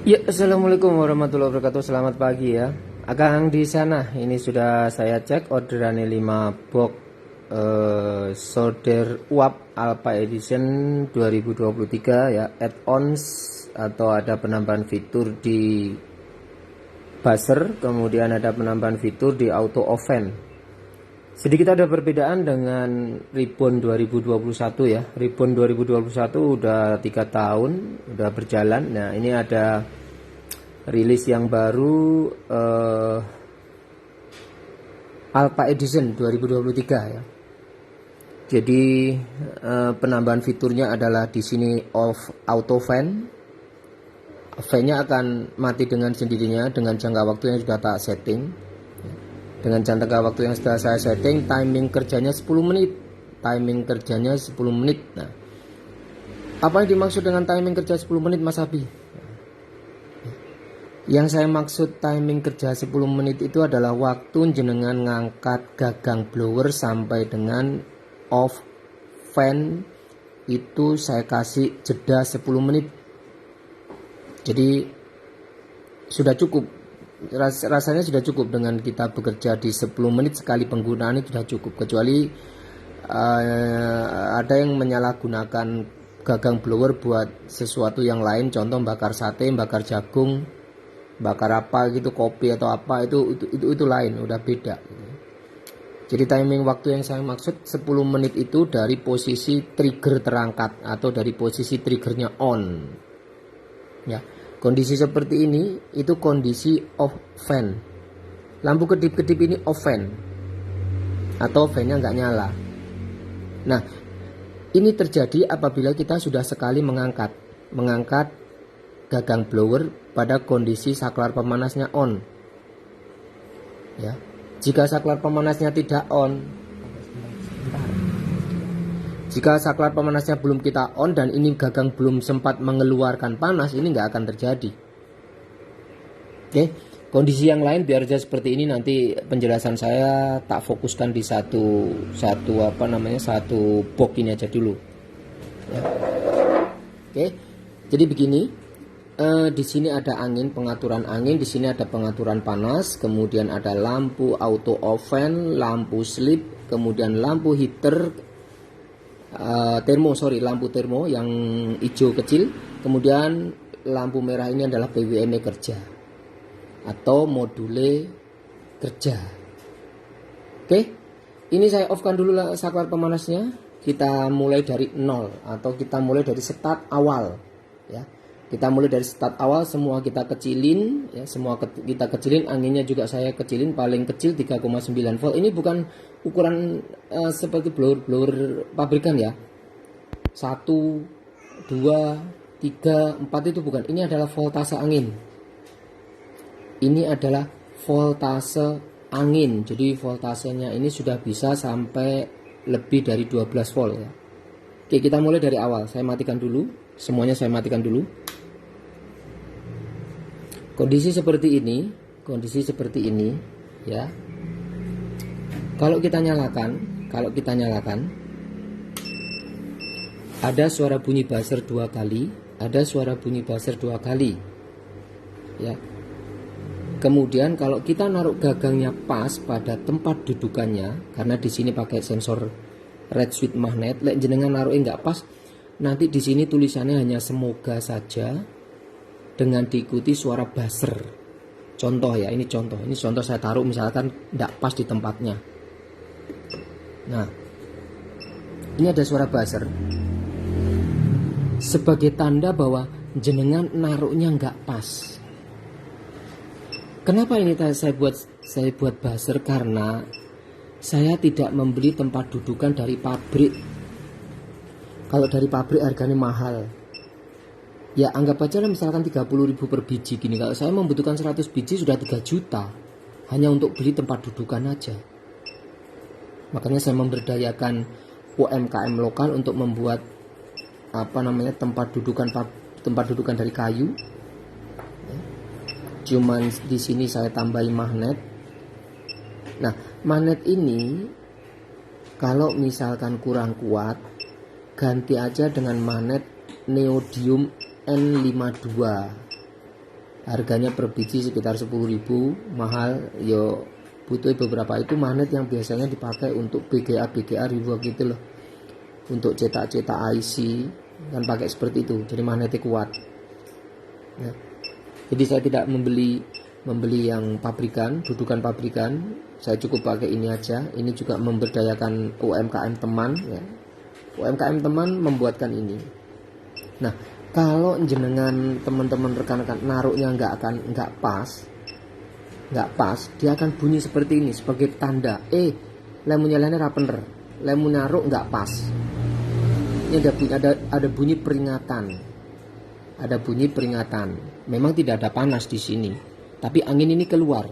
Ya, assalamualaikum warahmatullahi wabarakatuh. Selamat pagi ya. Akang di sana, ini sudah saya cek orderannya 5 box solder uap Alpha Edition 2023 ya, add-ons atau ada penambahan fitur di buzzer, kemudian ada penambahan fitur di auto oven. Sedikit ada perbedaan dengan Ribbon 2021 ya. Ribbon 2021 udah 3 tahun udah berjalan. Nah, ini ada rilis yang baru Alpha Edition 2023 ya. Jadi penambahan fiturnya adalah di sini off auto fan. Fan-nya akan mati dengan sendirinya dengan jangka waktu yang sudah tak setting. Dengan jangka waktu yang sudah saya setting, timing kerjanya 10 menit. Timing kerjanya 10 menit. Nah, apa yang dimaksud dengan timing kerja 10 menit, Mas Abi? Yang saya maksud timing kerja 10 menit itu adalah waktu jenengan ngangkat gagang blower sampai dengan off fan itu saya kasih jeda 10 menit. Jadi sudah cukup. Rasanya sudah cukup dengan kita bekerja di 10 menit sekali penggunaan itu sudah cukup, kecuali ada yang menyalahgunakan gagang blower buat sesuatu yang lain, contoh bakar sate, bakar jagung, bakar apa gitu, kopi atau apa, itu lain, udah beda. Jadi timing waktu yang saya maksud 10 menit itu dari posisi trigger terangkat atau dari posisi triggernya on ya. Kondisi seperti ini itu kondisi off fan. Lampu kedip-kedip ini off fan atau fan-nya nggak nyala. Nah, ini terjadi apabila kita sudah sekali mengangkat gagang blower pada kondisi saklar pemanasnya on. Ya. Jika saklar pemanasnya tidak on, jika saklar pemanasnya belum kita on dan ini gagang belum sempat mengeluarkan panas, ini nggak akan terjadi. Oke, kondisi yang lain biar aja seperti ini, nanti penjelasan saya tak fokuskan di satu box ini aja dulu. Ya. Oke, jadi begini, di sini ada angin, pengaturan angin, di sini ada pengaturan panas, kemudian ada lampu auto oven, lampu sleep, kemudian lampu heater. Lampu termo yang hijau kecil, kemudian lampu merah ini adalah PWM kerja atau module kerja. Oke, ini saya off kan dulu saklar pemanasnya. Kita mulai dari nol atau kita mulai dari start awal ya. Kita mulai dari start awal, semua kita kecilin ya, kita kecilin, anginnya juga saya kecilin, paling kecil 3,9 volt. Ini bukan ukuran seperti blower pabrikan ya. 1, 2, 3, 4 itu bukan. Ini adalah voltase angin. Ini adalah voltase angin. Jadi voltasenya ini sudah bisa sampai lebih dari 12 volt ya. Oke, kita mulai dari awal. Saya matikan dulu. Semuanya saya matikan dulu. Kondisi seperti ini ya. Kalau kita nyalakan ada suara bunyi buzzer 2 kali, ada suara bunyi buzzer 2 kali. Ya. Kemudian kalau kita naruh gagangnya pas pada tempat dudukannya, karena di sini pakai sensor red switch magnet, lek jenengan naruhnya nggak pas, nanti di sini tulisannya hanya semoga saja dengan diikuti suara buzzer. Contoh ya, ini contoh saya taruh misalkan tidak pas di tempatnya. Nah, ini ada suara buzzer sebagai tanda bahwa jenengan naruhnya nggak pas. Kenapa ini saya buat buzzer? Karena saya tidak membeli tempat dudukan dari pabrik. Kalau dari pabrik harganya mahal. Ya anggap aja lah misalkan 30.000 per biji gini. Kalau saya membutuhkan 100 biji sudah 3 juta hanya untuk beli tempat dudukan aja. Makanya saya memberdayakan UMKM lokal untuk membuat tempat dudukan dari kayu. Cuman di sini saya tambahin magnet. Nah, magnet ini kalau misalkan kurang kuat, ganti aja dengan magnet neodymium N52 harganya per biji sekitar 10.000, mahal. Yo butuh beberapa itu magnet yang biasanya dipakai untuk BGA rework gitu loh, untuk cetak-cetak IC kan pakai seperti itu, jadi magnetnya kuat ya. Jadi saya tidak membeli yang pabrikan, dudukan pabrikan, saya cukup pakai ini aja. Ini juga memberdayakan UMKM teman ya. UMKM teman membuatkan ini. Nah, kalau jenengan teman-teman rekan-rekan naruhnya nggak pas, dia akan bunyi seperti ini sebagai tanda lemu nyalanya rapener, lemu naruh nggak pas. Ini ada bunyi peringatan. Ada bunyi peringatan. Memang tidak ada panas di sini, tapi angin ini keluar.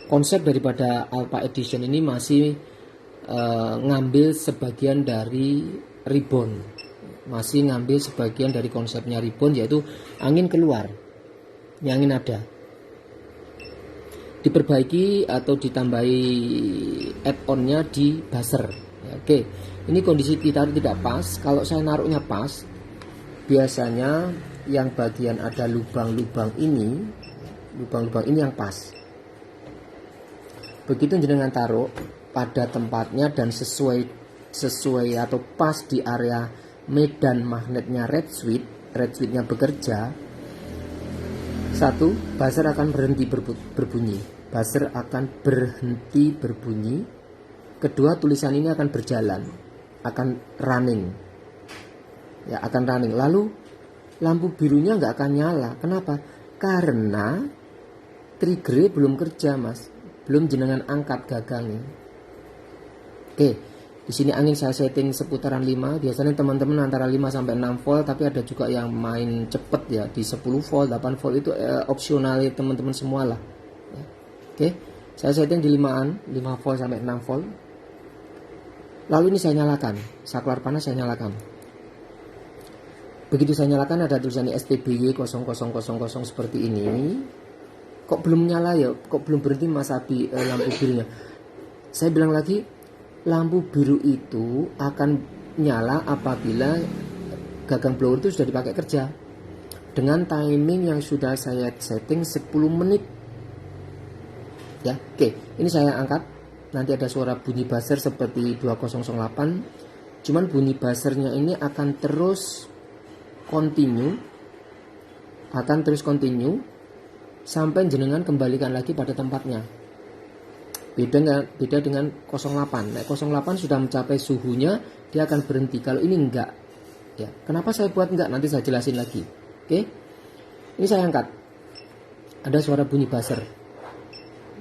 Konsep daripada Alpha Edition ini masih ngambil sebagian dari ribbon, masih ngambil sebagian dari konsepnya ribbon, yaitu angin keluar, ini angin ada, diperbaiki atau ditambahi add-onnya di buzzer ya. Oke, ini kondisi kita tidak pas. Kalau saya naruhnya pas, biasanya yang bagian ada lubang-lubang ini yang pas. Begitu jenengan taruh pada tempatnya dan sesuai atau pas di area medan magnetnya red switch-nya bekerja, satu, buzzer akan berhenti berbunyi. Buzzer akan berhenti berbunyi. Kedua, tulisan ini akan berjalan, akan running. Ya, akan running. Lalu lampu birunya nggak akan nyala. Kenapa? Karena triggernya belum kerja, Mas. Belum jenengan angkat gagangnya. Oke, di sini angin saya setting seputaran 5. Biasanya teman-teman antara 5 sampai 6 volt, tapi ada juga yang main cepet ya di 10 volt, 8 volt itu opsional ya teman-teman semua lah. Ya. Oke, saya setting di 5 volt sampai 6 volt. Lalu ini saya nyalakan, saklar panas saya nyalakan. Begitu saya nyalakan ada tulisan STBY 0000 seperti ini. Kok belum nyala ya? Kok belum berhenti Mas Abi lampu birunya? Saya bilang lagi, lampu biru itu akan nyala apabila gagang blower itu sudah dipakai kerja dengan timing yang sudah saya setting 10 menit ya. Oke, ini saya angkat. Nanti ada suara bunyi buzzer seperti 2008, cuman bunyi buzzernya ini akan terus continue sampai jenengan kembalikan lagi pada tempatnya. Beda dengan 08. Nah, 08 sudah mencapai suhunya, dia akan berhenti. Kalau ini enggak. Ya, kenapa saya buat enggak? Nanti saya jelasin lagi. Oke. Ini saya angkat. Ada suara bunyi buzzer.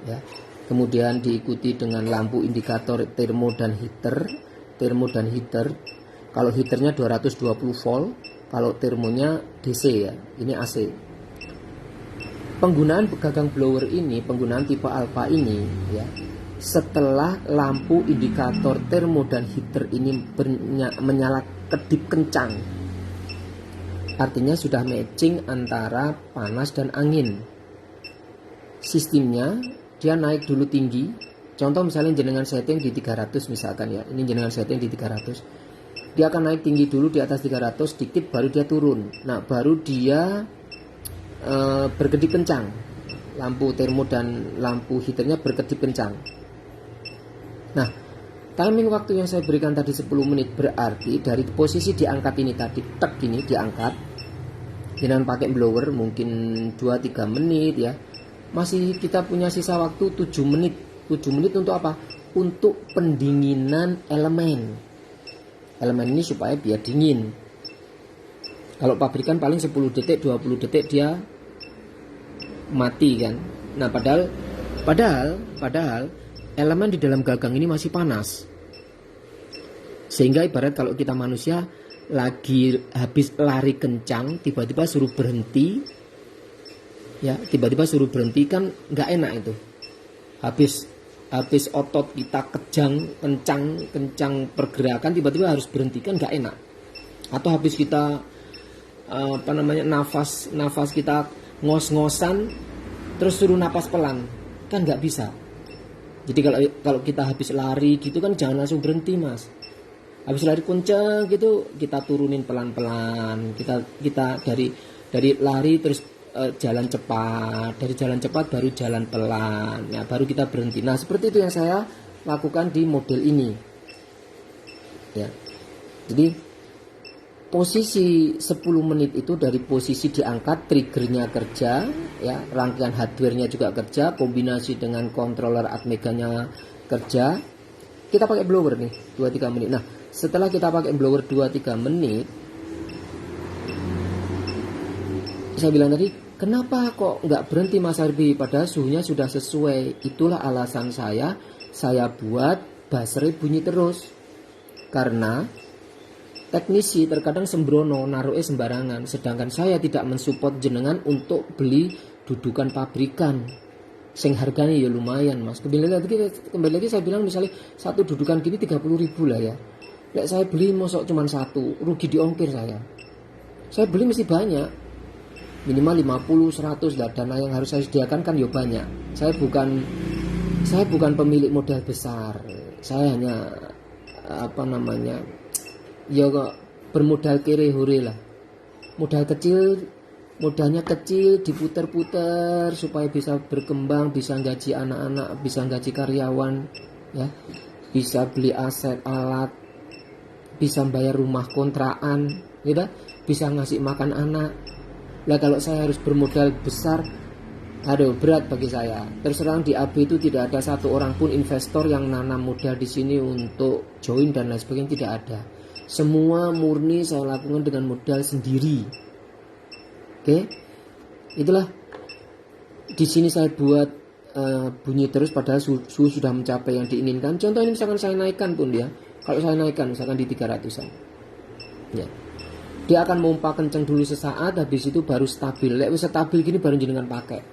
Ya. Kemudian diikuti dengan lampu indikator termo dan heater. Kalau heaternya 220 volt, kalau termonya DC ya. Ini AC. Penggunaan gagang blower ini, penggunaan tipe Alpha ini ya, setelah lampu indikator termo dan heater ini menyala kedip kencang, artinya sudah matching antara panas dan angin. Sistemnya dia naik dulu tinggi. Contoh misalnya jenengan setting di 300 misalkan ya, ini jenengan setting di 300, dia akan naik tinggi dulu di atas 300 sedikit, baru dia turun. Nah, baru dia berkedip kencang, lampu termo dan lampu heaternya berkedip kencang. Nah, timing waktu yang saya berikan tadi 10 menit berarti dari posisi diangkat ini tadi, tek gini diangkat dengan pakai blower mungkin 2-3 menit ya, masih kita punya sisa waktu 7 menit. 7 menit untuk apa? Untuk pendinginan elemen ini supaya biar dingin. Kalau pabrikan paling 10 detik 20 detik dia mati kan. Nah, padahal elemen di dalam gagang ini masih panas. Sehingga ibarat kalau kita manusia lagi habis lari kencang, tiba-tiba suruh berhenti. Ya, tiba-tiba suruh berhenti kan nggak enak itu. Habis otot kita kencang pergerakan, tiba-tiba harus berhenti kan nggak enak. Atau habis kita nafas kita ngos-ngosan terus suruh napas pelan kan nggak bisa. Jadi kalau kita habis lari gitu kan jangan langsung berhenti, Mas. Habis lari kencang gitu kita turunin pelan-pelan. Kita dari lari terus jalan cepat, dari jalan cepat baru jalan pelan, ya baru kita berhenti. Nah seperti itu yang saya lakukan di model ini, ya. Jadi posisi 10 menit itu dari posisi diangkat, triggernya kerja, ya, rangkaian hardware-nya juga kerja, kombinasi dengan controller Atmega-nya kerja. Kita pakai blower nih 2-3 menit. Nah setelah kita pakai blower 2-3 menit, saya bilang tadi, kenapa kok nggak berhenti Mas Arbi? Padahal suhunya sudah sesuai. Itulah alasan saya buat buzzer bunyi terus. Karena teknisi terkadang sembrono, naruhnya sembarangan. Sedangkan saya tidak mensupport jenengan untuk beli dudukan pabrikan. Sing harganya ya lumayan Mas. Kembali lagi saya bilang misalnya satu dudukan gini 30.000 lah ya. Lek saya beli mosok cuma satu, rugi di ongkir saya. Saya beli mesti banyak. Minimal 50, 100 lah, dana yang harus saya sediakan kan ya banyak. Saya bukan pemilik modal besar. Saya hanya ya kok bermodal kere hore lah. Modalnya kecil diputer-puter supaya bisa berkembang, bisa gaji anak-anak, bisa gaji karyawan, ya, bisa beli aset alat, bisa bayar rumah kontrakan, gitu, bisa ngasih makan anak. Nah kalau saya harus bermodal besar, aduh berat bagi saya. Terus terang di AB itu tidak ada satu orang pun investor yang nanam modal di sini untuk join dan lain sebagainya, tidak ada. Semua murni saya lakukan dengan modal sendiri. Oke, itulah di sini saya buat bunyi terus padahal suhu sudah mencapai yang diinginkan. Contoh ini misalkan saya naikkan pun dia, kalau saya naikkan misalkan di 300-an, ya, dia akan mompa kenceng dulu sesaat, habis itu baru stabil. Lek wis stabil gini baru jenengan pakai.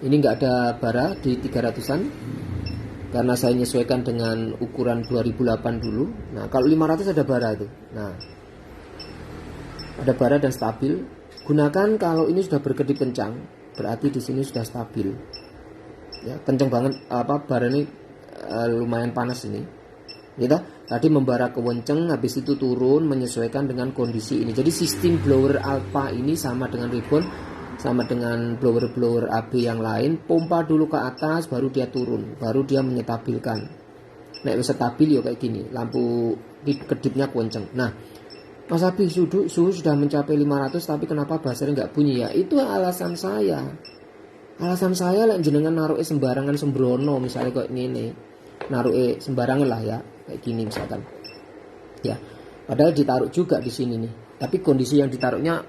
Ini nggak ada bara di 300-an karena saya menyesuaikan dengan ukuran 2008 dulu. Nah kalau 500 ada bara itu. Nah ada bara dan stabil. Gunakan kalau ini sudah berkedip kencang, berarti di sini sudah stabil. Ya, kencang banget bara ini lumayan panas ini. Gitu. Tadi membara kewenceng, habis itu turun menyesuaikan dengan kondisi ini. Jadi sistem blower alpha ini sama dengan ribbon, sama dengan blower AB yang lain. Pompa dulu ke atas, baru dia turun, baru dia menyetabilkan. Nek wis stabil ya kayak gini, lampu kedipnya kewenceng. Nah Mas Abi, suhu sudah mencapai 500 tapi kenapa buzzernya nggak bunyi ya? Itu alasan saya. Alasan saya lah jenengan naruhnya sembarangan sembrono misalnya kayak gini. Naruhnya sembarangan lah ya, kayak gini misalkan. Ya, padahal ditaruh juga di sini nih. Tapi kondisi yang ditaruhnya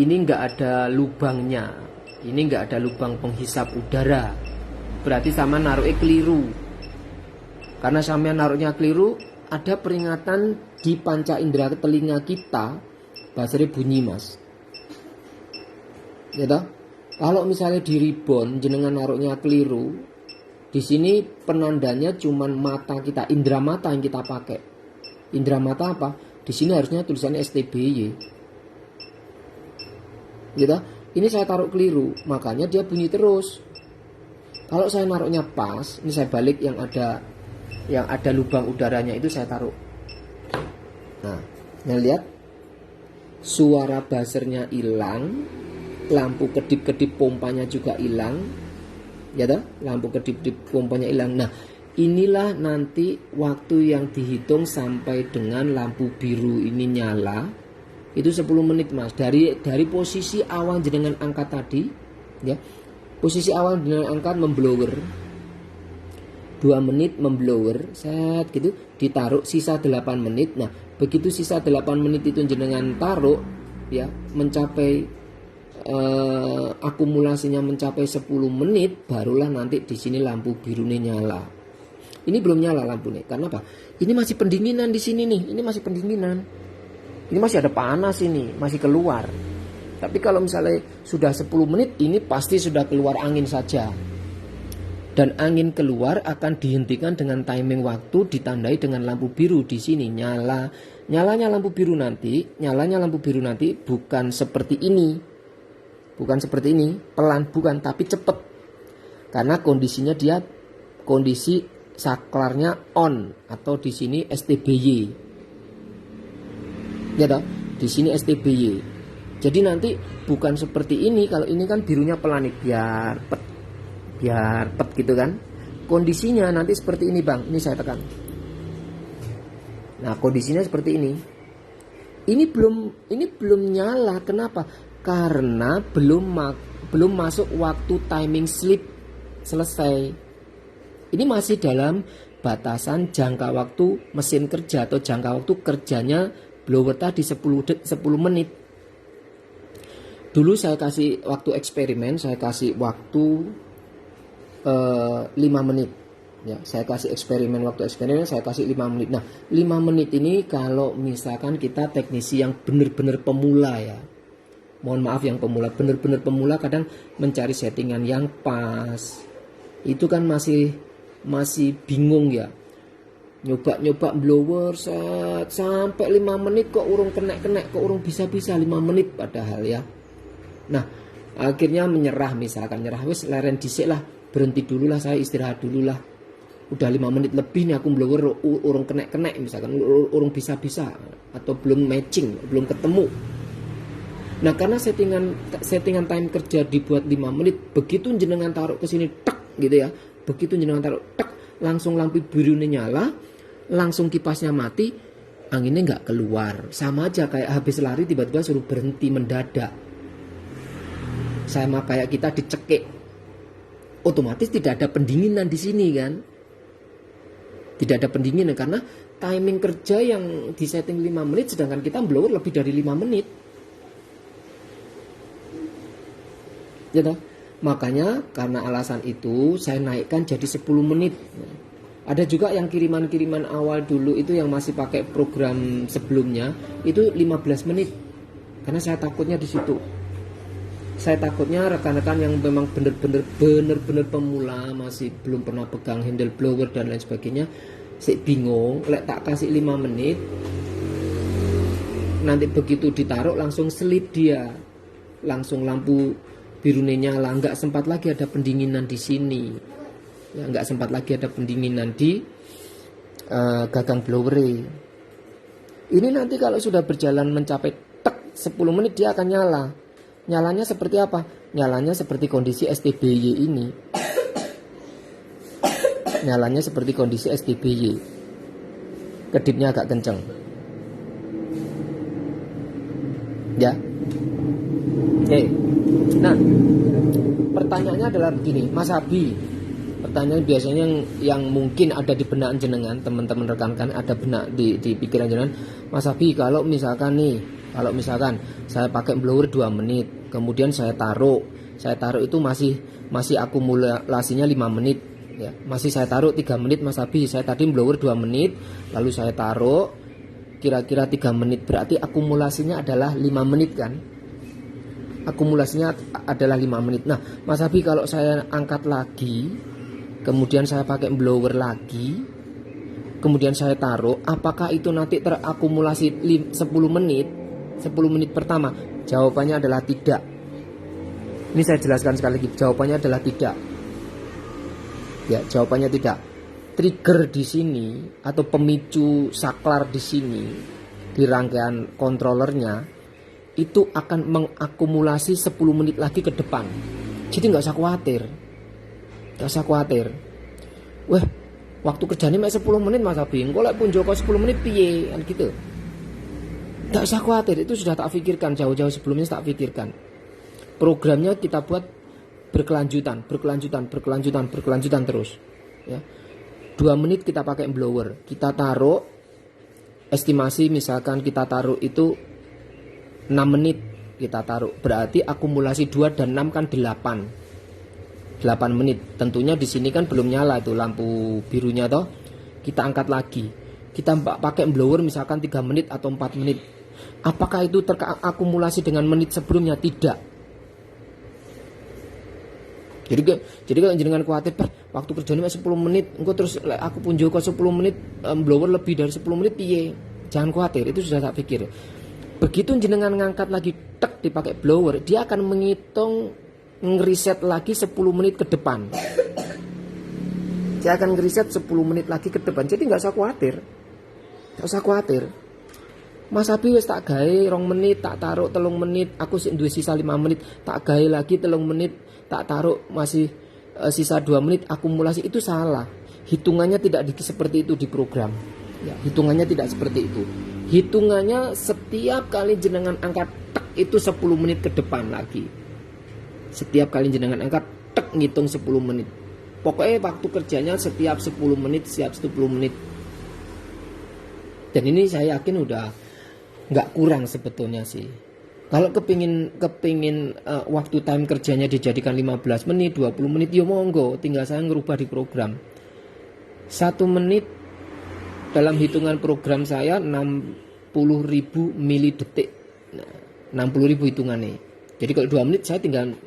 ini nggak ada lubangnya. Ini nggak ada lubang penghisap udara. Berarti sama naruhnya keliru. Karena sama naruhnya keliru, ada peringatan di panca indera telinga kita, buzzernya bunyi Mas. Ya toh? Kalau misalnya di ribbon jenengan naruhnya keliru, di sini penandanya cuman mata kita, indera mata yang kita pakai. Indera mata apa? Di sini harusnya tulisannya STBY. Ya toh? Ini saya taruh keliru, makanya dia bunyi terus. Kalau saya naruhnya pas, ini saya balik yang ada lubang udaranya itu saya taruh. Nah lihat suara buzzernya hilang, lampu kedip-kedip pompanya juga hilang, ya toh? Lampu kedip-kedip pompanya hilang. Nah inilah nanti waktu yang dihitung sampai dengan lampu biru ini nyala, itu 10 menit Mas. Dari posisi awal jenengan angkat tadi, ya, posisi awal jenengan angkat memblower 2 menit memblower, set gitu, ditaruh sisa 8 menit. Nah, begitu sisa 8 menit itu jenengan taruh, ya, mencapai akumulasinya mencapai 10 menit, barulah nanti di sini lampu birunya nyala. Ini belum nyala lampunya, karena apa? Ini masih pendinginan di sini nih, ini masih pendinginan. Ini masih ada panas ini, masih keluar. Tapi kalau misalnya sudah 10 menit, ini pasti sudah keluar angin saja. Dan angin keluar akan dihentikan dengan timing waktu ditandai dengan lampu biru di sini nyalanya lampu biru nanti bukan seperti ini, pelan bukan, tapi cepet karena kondisinya dia kondisi saklarnya on atau di sini STBY, ya toh, di sini STBY. Jadi nanti bukan seperti ini. Kalau ini kan birunya pelan nih, biar pet gitu kan. Kondisinya nanti seperti ini bang. Ini saya tekan. Nah kondisinya seperti ini. Ini belum nyala. Kenapa? Karena belum masuk waktu timing sleep selesai. Ini masih dalam batasan jangka waktu mesin kerja atau jangka waktu kerjanya blower tadi 10 menit. Dulu saya kasih waktu eksperimen, saya kasih waktu 5 menit. Ya, saya kasih waktu eksperimen saya kasih 5 menit. Nah, 5 menit ini kalau misalkan kita teknisi yang benar-benar pemula ya. Mohon maaf yang pemula, benar-benar pemula kadang mencari settingan yang pas. Itu kan masih bingung ya. Nyoba blower sampai 5 menit kok urung kena, kok urung bisa 5 menit padahal ya. Nah, akhirnya menyerah, misalkan nyerah wis leren dhisik lah, berhenti dulu lah, saya istirahat dulu lah. Udah 5 menit lebih nih aku blower urung kena misalkan urung bisa atau belum matching, belum ketemu. Nah, karena settingan time kerja dibuat 5 menit, begitu jenengan taruh ke sini tek gitu ya. Begitu jenengan taruh tek, langsung lampu birunya nyala, langsung kipasnya mati, anginnya nggak keluar. Sama aja kayak habis lari tiba-tiba suruh berhenti mendadak. Sama kayak kita dicekik. Otomatis tidak ada pendinginan di sini kan. Tidak ada pendinginan karena timing kerja yang disetting 5 menit sedangkan kita blower lebih dari 5 menit. Gitu. Makanya karena alasan itu saya naikkan jadi 10 menit. Ada juga yang kiriman awal dulu itu yang masih pakai program sebelumnya itu 15 menit. Karena saya takutnya di situ. Saya takutnya rekan-rekan yang memang benar-benar pemula, masih belum pernah pegang handle blower dan lain sebagainya, saya bingung, lek tak kasih 5 menit. Nanti begitu ditaruh langsung selip dia. Langsung lampu birunya nyala, nggak sempat lagi ada pendinginan di sini. Ya, nggak sempat lagi ada pendinginan di gagang blower. Ini nanti kalau sudah berjalan mencapai tek 10 menit dia akan nyala. Nyalanya seperti apa? Nyalanya seperti kondisi STBY ini. Nyalanya seperti kondisi STBY. Kedipnya agak kenceng. Ya. Oke. Nah, pertanyaannya adalah begini, Mas Abi. Pertanyaan biasanya yang mungkin ada di benak jenengan, teman-teman rekan-rekan ada benak di pikiran jenengan, Mas Abi, kalau misalkan saya pakai blower 2 menit, kemudian saya taruh itu masih akumulasinya 5 menit, ya. Masih saya taruh 3 menit, Mas Abi. Saya tadi blower 2 menit, lalu saya taruh kira-kira 3 menit, berarti akumulasinya adalah 5 menit kan? Akumulasinya adalah 5 menit. Nah, Mas Abi, kalau saya angkat lagi, kemudian saya pakai blower lagi, kemudian saya taruh, apakah itu nanti terakumulasi 10 menit? 10 menit pertama? Jawabannya adalah tidak. Ini saya jelaskan sekali lagi, jawabannya adalah tidak. Ya, jawabannya tidak. Trigger di sini atau pemicu saklar di sini di rangkaian kontrolernya itu akan mengakumulasi 10 menit lagi ke depan. Jadi nggak usah khawatir. Wah, waktu kerjanya mek 10 menit Mas Abi. Engko lek pun Joko 10 menit piye kan gitu. Nggak usah khawatir, itu sudah tak pikirkan jauh-jauh sebelumnya, tak pikirkan. Programnya kita buat berkelanjutan terus. Ya. 2 menit kita pakai blower, kita taruh, estimasi misalkan kita taruh itu 6 menit kita taruh, berarti akumulasi 2 dan 6 kan 8 menit. Tentunya di sini kan belum nyala itu lampu birunya toh. Kita angkat lagi, kita pakai blower misalkan 3 menit atau 4 menit. Apakah itu terakumulasi dengan menit sebelumnya? Tidak. Jadi kalau jenengan khawatir, waktu kerjanya 10 menit, engko terus aku pun Joko 10 menit, blower lebih dari 10 menit piye? Jangan khawatir, itu sudah tak pikir. Begitu jenengan ngangkat lagi tek dipakai blower, dia akan menghitung ngeriset lagi 10 menit ke depan. Dia akan ngeriset 10 menit lagi ke depan. Jadi nggak usah khawatir. Mas Abi wis tak gawe 2 menit, tak taruh 3 menit, aku sik duwe sisa 5 menit, tak gawe lagi 3 menit, tak taruh masih sisa 2 menit, akumulasi. Itu salah. Hitungannya tidak seperti itu di program. Ya, hitungannya tidak seperti itu. Hitungannya setiap kali jenengan angkat tek itu 10 menit ke depan lagi. Setiap kali jenengan angkat tek ngitung 10 menit. Pokoknya waktu kerjanya setiap 10 menit, setiap 10 menit. Dan ini saya yakin udah nggak kurang sebetulnya sih. Kalau kepingin waktu time kerjanya dijadikan 15 menit, 20 menit, ya monggo, tinggal saya ngerubah di program. 1 menit dalam hitungan program saya 60.000 milidetik. Nah, 60.000 hitungannya. Jadi kalau 2 menit saya tinggal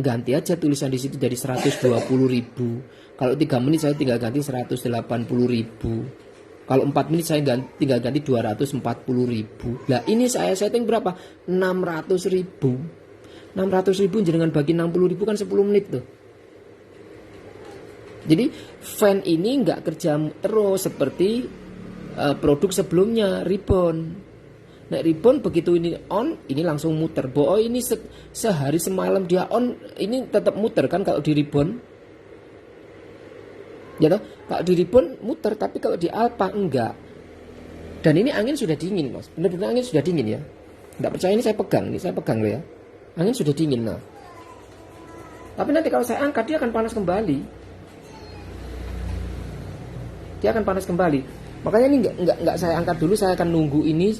ganti aja tulisan di situ dari 120.000. Kalau 3 menit saya tinggal ganti 180.000. Kalau 4 menit saya tinggal ganti 240.000. Lah ini saya setting berapa? 600.000. 600.000 jenengan bagi 60.000 kan 10 menit tuh. Jadi fan ini nggak kerja terus seperti produk sebelumnya, Ribbon. Nah, Ribbon begitu ini on, ini langsung muter. Boh, ini sehari semalam dia on, ini tetap muter kan kalau di Ribbon. Ya toh, kalau di Ribbon muter, tapi kalau di Alpha enggak. Dan ini angin sudah dingin, Mas. Benar-benar angin sudah dingin ya. Enggak percaya ini saya pegang loh ya. Angin sudah dingin nah. Tapi nanti kalau saya angkat dia akan panas kembali. Dia akan panas kembali. Makanya ini enggak saya angkat dulu, saya akan nunggu ini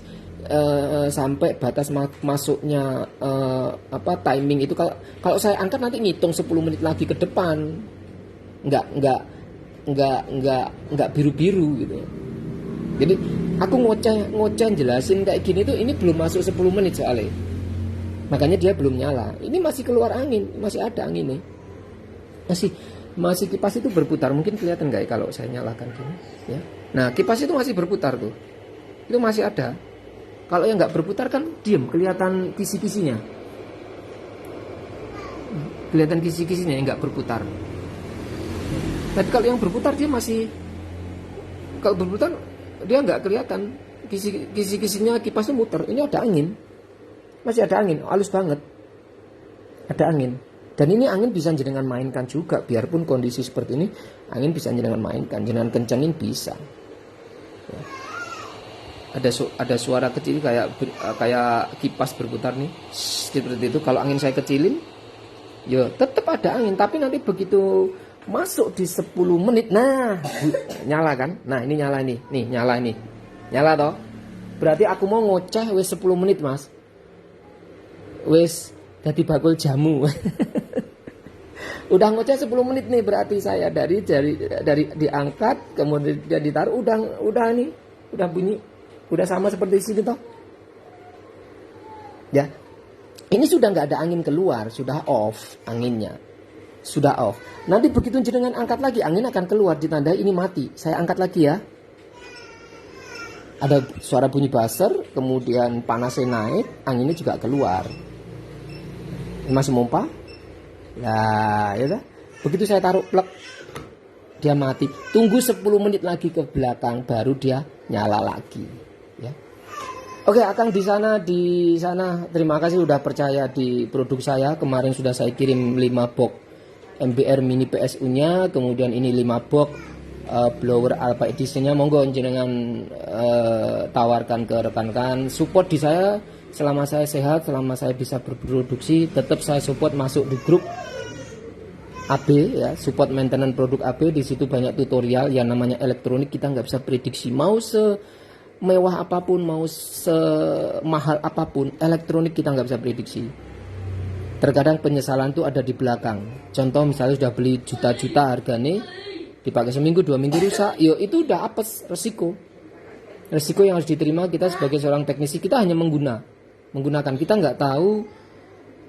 sampai batas masuknya timing itu. Kalau saya angkat nanti ngitung 10 menit lagi ke depan. Enggak biru-biru gitu. Jadi aku ngoceh jelasin kayak gini tuh, ini belum masuk 10 menit soalnya. Makanya dia belum nyala. Ini masih keluar angin, masih ada angin nih. Masih kipas itu berputar. Mungkin kelihatan enggak ya kalau saya nyalakan gini ya. Nah, kipas itu masih berputar tuh. Itu masih ada. Kalau yang enggak berputar kan diam, kelihatan kisi-kisinya. Kelihatan kisi-kisinya yang enggak berputar. Tapi kalau yang berputar dia masih, kalau berputar dia nggak kelihatan kisi-kisinya kipas itu muter. Ini ada angin, masih ada angin, halus banget, ada angin. Dan ini angin bisa jenengan mainkan juga, biarpun kondisi seperti ini, angin bisa jenengan mainkan, jenengan kencengin bisa. Ya. Ada suara kecil kayak kipas berputar nih, seperti itu. Kalau angin saya kecilin, ya tetap ada angin, tapi nanti begitu masuk di 10 menit, nah nyala kan? Nah ini nyala nih nyala nih, nyala toh. Berarti aku mau ngoceh wis 10 menit mas, wis jadi bakul jamu. Udah ngoceh 10 menit nih, berarti saya dari diangkat kemudian ditaruh, udah nih, udah bunyi, udah sama seperti sini toh. Ya, ini sudah nggak ada angin keluar, sudah off anginnya. Sudah off. Nanti begitu jenengan angkat lagi, angin akan keluar, ditandai ini mati. Saya angkat lagi ya. Ada suara bunyi buzzer, kemudian panasnya naik, anginnya juga keluar. Ini masih mompa. Nah, ya dah. Begitu saya taruh plug, dia mati. Tunggu 10 menit lagi ke belakang, baru dia nyala lagi. Ya. Oke, Akang di sana. Terima kasih sudah percaya di produk saya. Kemarin sudah saya kirim 5 box MBR mini PSU-nya, kemudian ini 5 box blower Alpha Edition-nya. Monggo jenengan tawarkan ke rekan-rekan. Support di saya selama saya sehat, selama saya bisa berproduksi, tetap saya support masuk di grup AB ya, support maintenance produk AB. Di situ banyak tutorial yang namanya elektronik, kita nggak bisa prediksi. Mau semewah apapun, mau semahal apapun, elektronik kita nggak bisa prediksi. Terkadang penyesalan itu ada di belakang. Contoh misalnya sudah beli juta-juta harganya, dipakai seminggu 2 minggu rusak, yo itu udah apes, resiko yang harus diterima kita sebagai seorang teknisi. Kita hanya menggunakan, kita nggak tahu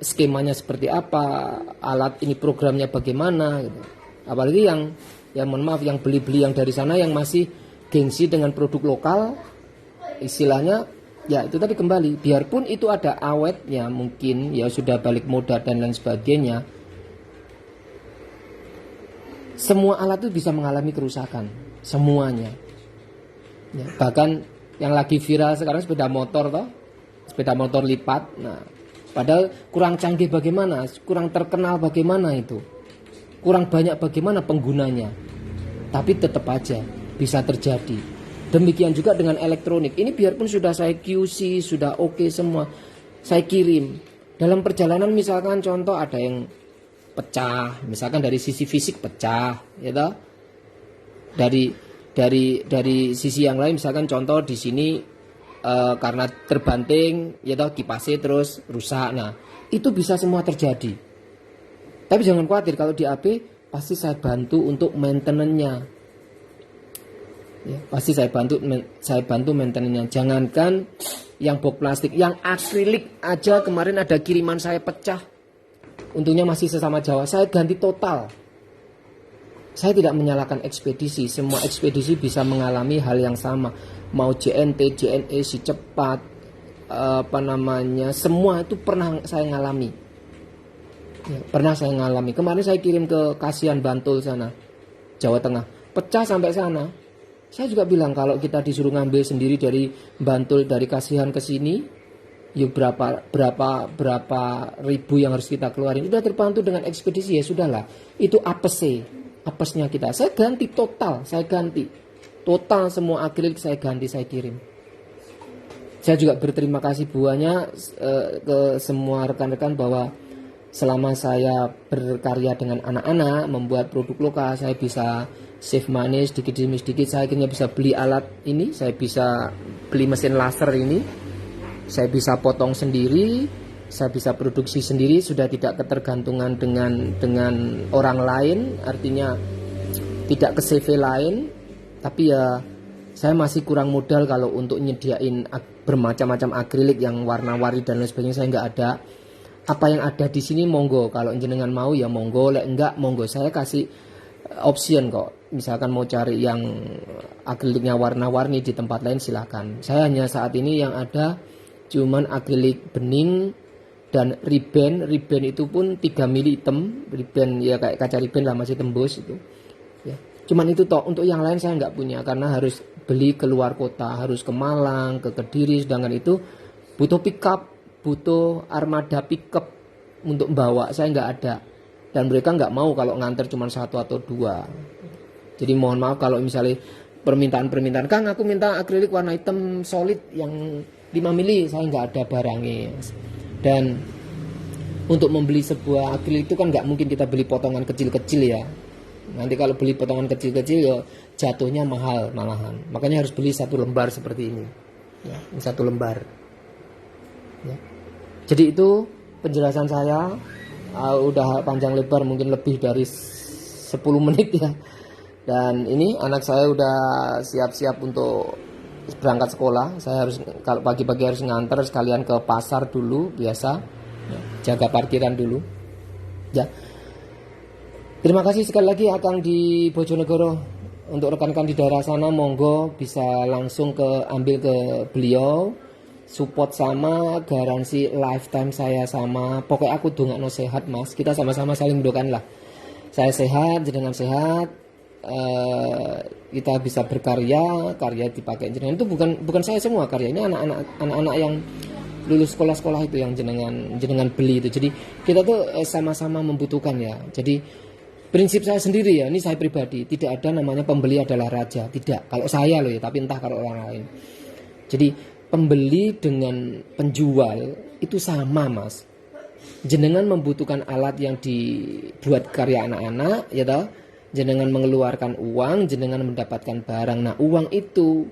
skemanya seperti apa, alat ini programnya bagaimana gitu. Apalagi yang mohon maaf, yang beli yang dari sana, yang masih gengsi dengan produk lokal, istilahnya ya itu tadi kembali, biarpun itu ada awetnya, mungkin ya sudah balik modal dan lain sebagainya, semua alat itu bisa mengalami kerusakan semuanya ya. Bahkan Yang lagi viral sekarang sepeda motor toh, sepeda motor lipat. Nah, padahal kurang canggih bagaimana, kurang terkenal bagaimana itu, kurang banyak bagaimana penggunanya, tapi tetap aja bisa terjadi. Demikian juga dengan elektronik. Ini biarpun sudah saya QC, sudah oke semua, saya kirim. Dalam perjalanan misalkan contoh ada yang pecah, misalkan dari sisi fisik pecah, ya toh. Dari sisi yang lain misalkan contoh di sini karena terbanting ya toh kipasnya terus rusak. Nah, itu bisa semua terjadi. Tapi jangan khawatir, kalau di AB pasti saya bantu untuk maintenance-nya. Ya, pasti saya bantu maintenance-nya. Jangankan yang box plastik, yang akrilik aja kemarin ada kiriman saya pecah. Untungnya masih sesama Jawa, saya ganti total. Saya tidak menyalahkan ekspedisi, semua ekspedisi bisa mengalami hal yang sama. Mau JNT, JNE, si cepat, semua itu pernah saya ngalami. Ya, pernah saya ngalami. Kemarin saya kirim ke Kasihan Bantul sana, Jawa Tengah, pecah sampai sana. Saya juga bilang kalau kita disuruh ngambil sendiri dari Bantul, dari Kasihan ke sini, ya berapa ribu yang harus kita keluarin. Sudah terbantu dengan ekspedisi, ya sudahlah. Itu apesnya kita. Saya ganti total, total semua akrilik saya ganti, saya kirim. Saya juga berterima kasih banyak ke semua rekan-rekan bahwa selama saya berkarya dengan anak-anak, membuat produk lokal, saya bisa save money sedikit demi sedikit. Saya akhirnya bisa beli alat ini, saya bisa beli mesin laser ini, saya bisa potong sendiri, saya bisa produksi sendiri, sudah tidak ketergantungan dengan orang lain, artinya tidak ke CV lain. Tapi ya saya masih kurang modal kalau untuk nyediain bermacam-macam akrilik yang warna-warni dan lain sebagainya, saya nggak ada. Apa yang ada di sini monggo, kalau jenengan mau ya monggo, lek enggak monggo, saya kasih option kok. Misalkan mau cari yang akriliknya warna-warni di tempat lain silakan. Saya hanya saat ini yang ada cuman akrilik bening dan ribbon itu pun 3 mili hitam, ribbon ya kayak kaca ribbon lah, masih tembus itu ya. Cuman itu toh, untuk yang lain saya nggak punya karena harus beli keluar kota, harus ke Malang, ke Kediri, sedangkan itu butuh pickup, butuh armada pickup untuk bawa, saya nggak ada, dan mereka nggak mau kalau nganter cuma 1 atau 2. Jadi mohon maaf kalau misalnya permintaan Kang aku minta akrilik warna hitam solid yang 5 mili, saya nggak ada barangnya. Dan untuk membeli sebuah akrilik itu kan nggak mungkin kita beli potongan kecil-kecil ya. Nanti kalau beli potongan kecil-kecil ya jatuhnya mahal malahan. Makanya harus beli 1 lembar seperti ini. Ya, 1 lembar. Ya. Jadi itu penjelasan saya, udah panjang lebar mungkin lebih dari 10 menit ya. Dan ini anak saya udah siap-siap untuk berangkat sekolah. Saya harus, kalau pagi-pagi harus nganter sekalian ke pasar dulu biasa ya, jaga parkiran dulu ya. Terima kasih sekali lagi Akang di Bojonegoro. Untuk rekan-rekan di daerah sana monggo bisa langsung ambil ke beliau. Support sama, garansi lifetime saya sama. Pokoknya aku dongakno sehat Mas. Kita sama-sama saling mendoakan lah. Saya sehat, jenengan sehat. Kita bisa berkarya, karya dipakai jenengan. Itu bukan saya semua karya, ini anak-anak yang lulus sekolah-sekolah itu yang jenengan beli itu. Jadi kita tuh sama-sama membutuhkan ya. Jadi prinsip saya sendiri ya, ini saya pribadi, tidak ada namanya pembeli adalah raja, tidak. Kalau saya loh ya, tapi entah kalau orang lain. Jadi pembeli dengan penjual itu sama Mas. Jenengan membutuhkan alat yang dibuat karya anak-anak ya toh. Jenengan mengeluarkan uang, jenengan mendapatkan barang. Nah, uang itu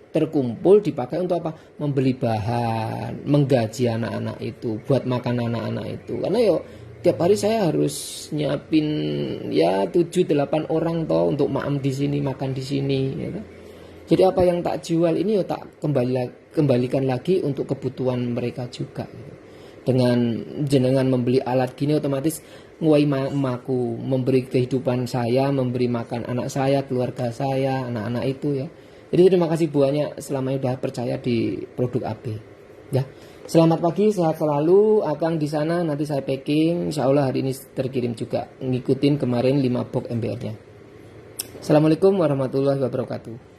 terkumpul dipakai untuk apa? Membeli bahan, menggaji anak-anak itu, buat makan anak-anak itu. Karena yo tiap hari saya harus nyiapin ya 7-8 orang toh untuk makan di sini, makan di sini ya toh. Jadi apa yang tak jual ini yo tak kembalikan lagi untuk kebutuhan mereka juga gitu. Dengan jenengan membeli alat gini otomatis nguai emakku, memberi kehidupan saya, memberi makan anak saya, keluarga saya, anak-anak itu ya. Jadi terima kasih banyak selama ini sudah percaya di produk AB ya. Selamat pagi, sehat selalu Akang di sana, nanti saya packing, insya Allah hari ini terkirim juga, ngikutin kemarin 5 box MBR nya. Assalamualaikum warahmatullahi wabarakatuh.